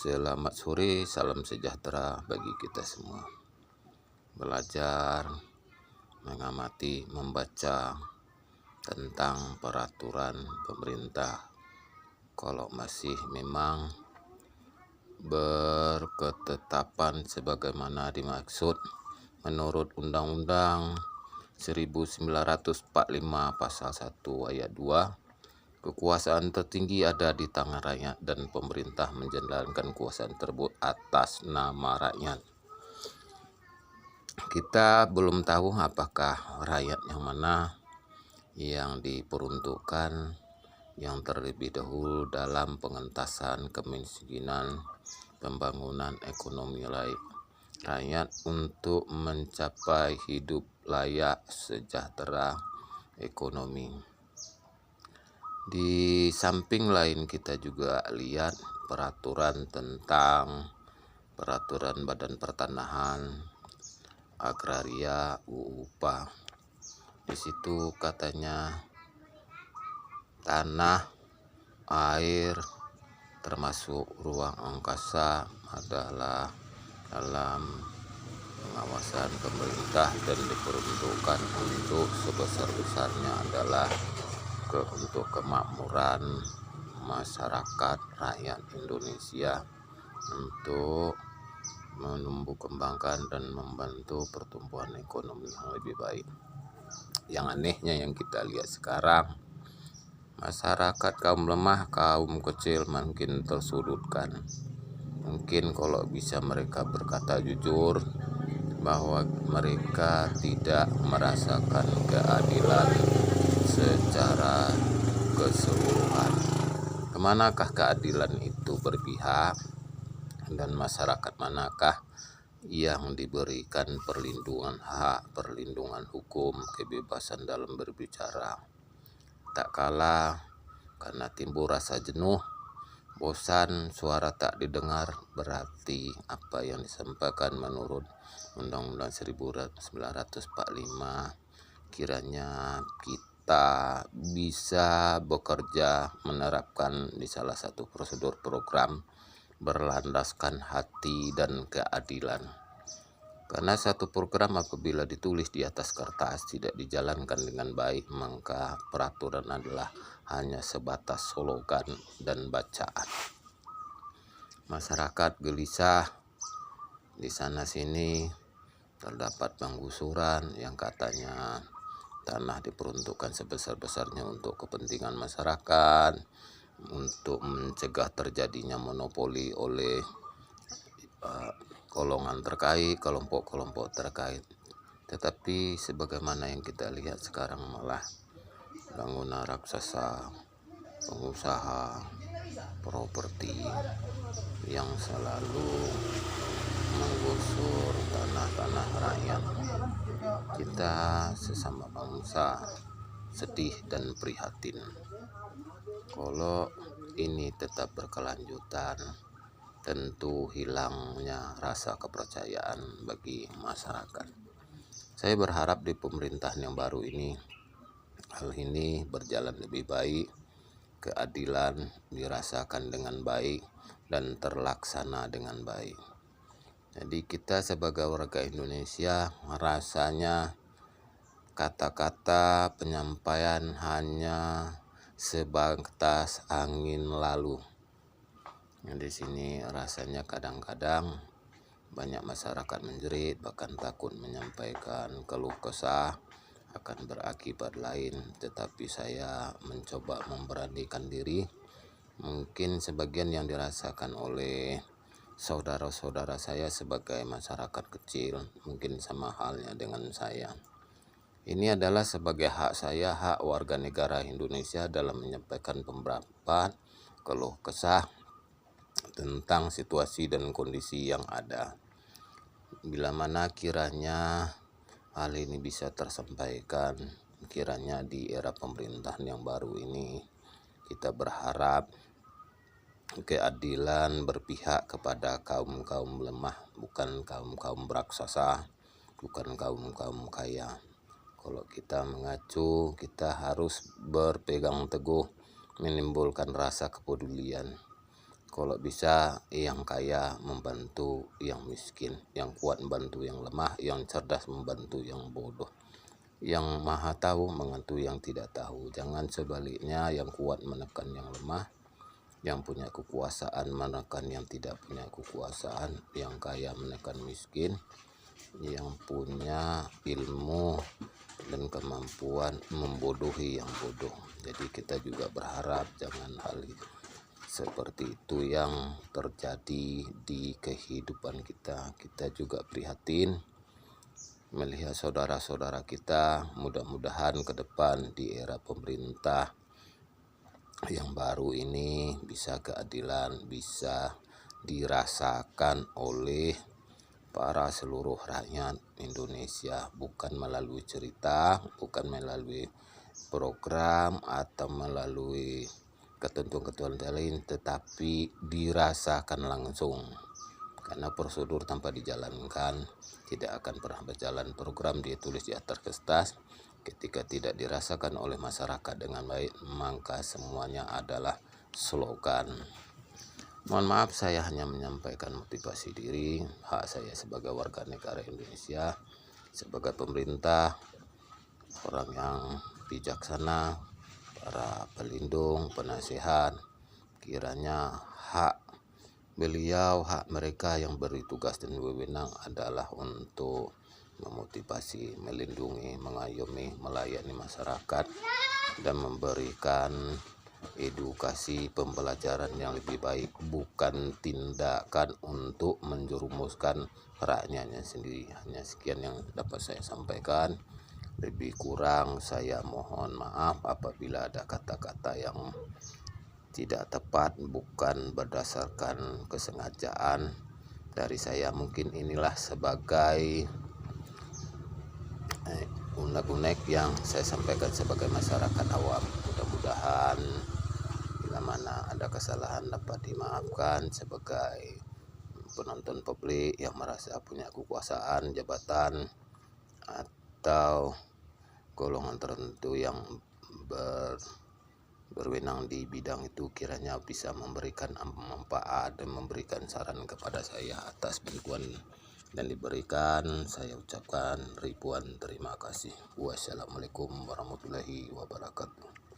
Selamat sore, salam sejahtera bagi kita semua. Belajar, mengamati, membaca tentang peraturan pemerintah. Kalau masih memang berketetapan sebagaimana dimaksud menurut Undang-Undang 1945 Pasal 1 Ayat 2, kekuasaan tertinggi ada di tangan rakyat dan pemerintah menjalankan kekuasaan tersebut atas nama rakyat. Kita belum tahu apakah rakyat yang mana yang diperuntukkan yang terlebih dahulu dalam pengentasan kemiskinan, pembangunan ekonomi rakyat untuk mencapai hidup layak sejahtera ekonomi. Di samping lain kita juga lihat peraturan Badan Pertanahan Agraria UPA. Di situ katanya tanah, air, termasuk ruang angkasa adalah dalam pengawasan pemerintah dan diperuntukkan untuk sebesar-besarnya adalah untuk kemakmuran masyarakat rakyat Indonesia, untuk menumbuh kembangkan dan membantu pertumbuhan ekonomi yang lebih baik. Yang anehnya yang kita lihat sekarang, masyarakat kaum lemah, kaum kecil makin tersudutkan. Mungkin kalau bisa mereka berkata jujur bahwa mereka tidak merasakan keadilan secara keseluruhan. Kemanakah keadilan itu berpihak, dan masyarakat manakah yang diberikan perlindungan hak, perlindungan hukum, kebebasan dalam berbicara? Tak kalah karena timbul rasa jenuh, bosan, suara tak didengar, berarti apa yang disampaikan menurut Undang-Undang 1945 kiranya kita bisa bekerja menerapkan di salah satu prosedur program berlandaskan hati dan keadilan. Karena satu program apabila ditulis di atas kertas tidak dijalankan dengan baik, maka peraturan adalah hanya sebatas slogan dan bacaan. Masyarakat gelisah, di sana sini terdapat penggusuran yang katanya tanah diperuntukkan sebesar-besarnya untuk kepentingan masyarakat, untuk mencegah terjadinya monopoli oleh golongan terkait, kelompok-kelompok terkait. Tetapi sebagaimana yang kita lihat sekarang malah bangunan raksasa, pengusaha properti yang selalu menggusur tanah-tanah rakyat. Kita sesama bangsa sedih dan prihatin. Kalau ini tetap berkelanjutan, tentu hilangnya rasa kepercayaan bagi masyarakat. Saya berharap di pemerintahan yang baru ini, hal ini berjalan lebih baik, keadilan dirasakan dengan baik dan terlaksana dengan baik. Jadi kita sebagai warga Indonesia rasanya kata-kata penyampaian hanya sebatas angin lalu. Di sini rasanya kadang-kadang banyak masyarakat menjerit, bahkan takut menyampaikan keluh kesah akan berakibat lain. Tetapi saya mencoba memberanikan diri. Mungkin sebagian yang dirasakan oleh saudara-saudara saya sebagai masyarakat kecil mungkin sama halnya dengan saya. Ini adalah sebagai hak saya, hak warga negara Indonesia dalam menyampaikan pendapat, keluh kesah tentang situasi dan kondisi yang ada. Bila mana kiranya hal ini bisa tersampaikan, kiranya di era pemerintahan yang baru ini kita berharap keadilan berpihak kepada kaum-kaum lemah, bukan kaum-kaum raksasa, bukan kaum-kaum kaya. Kalau kita mengacu, kita harus berpegang teguh menimbulkan rasa kepedulian. Kalau bisa yang kaya membantu yang miskin, yang kuat membantu yang lemah, yang cerdas membantu yang bodoh, yang maha tahu membantu yang tidak tahu. Jangan sebaliknya, yang kuat menekan yang lemah, yang punya kekuasaan menekan yang tidak punya kekuasaan, yang kaya menekan miskin, yang punya ilmu dan kemampuan membodohi yang bodoh. Jadi kita juga berharap jangan hal seperti itu yang terjadi di kehidupan kita. Kita juga prihatin melihat saudara-saudara kita, mudah-mudahan ke depan di era pemerintah yang baru ini bisa keadilan, bisa dirasakan oleh para seluruh rakyat Indonesia, bukan melalui cerita, bukan melalui program atau melalui ketentuan-ketentuan lain, tetapi dirasakan langsung. Karena prosedur tanpa dijalankan tidak akan pernah berjalan. Program ditulis di atas kertas, ketika tidak dirasakan oleh masyarakat dengan baik, maka semuanya adalah slogan. Mohon maaf, saya hanya menyampaikan motivasi diri, hak saya sebagai warga negara Indonesia, sebagai pemerintah, orang yang bijaksana, para pelindung, penasihat, kiranya hak beliau, hak mereka yang beri tugas dan wewenang adalah untuk memotivasi, melindungi, mengayomi, melayani masyarakat, dan memberikan edukasi pembelajaran yang lebih baik, bukan tindakan untuk menjerumuskan rakyatnya sendiri. Hanya sekian yang dapat saya sampaikan. Lebih kurang saya mohon maaf apabila ada kata-kata yang tidak tepat, bukan berdasarkan kesengajaan dari saya. Mungkin inilah sebagai unek-unek yang saya sampaikan sebagai masyarakat awam. Mudah-mudahan bila mana ada kesalahan dapat dimaafkan. Sebagai penonton publik yang merasa punya kekuasaan, jabatan, atau golongan tertentu yang berwenang di bidang itu, kiranya bisa memberikan manfaat dan memberikan saran kepada saya. Atas bantuan dan diberikan, saya ucapkan ribuan terima kasih. Wassalamualaikum warahmatullahi wabarakatuh.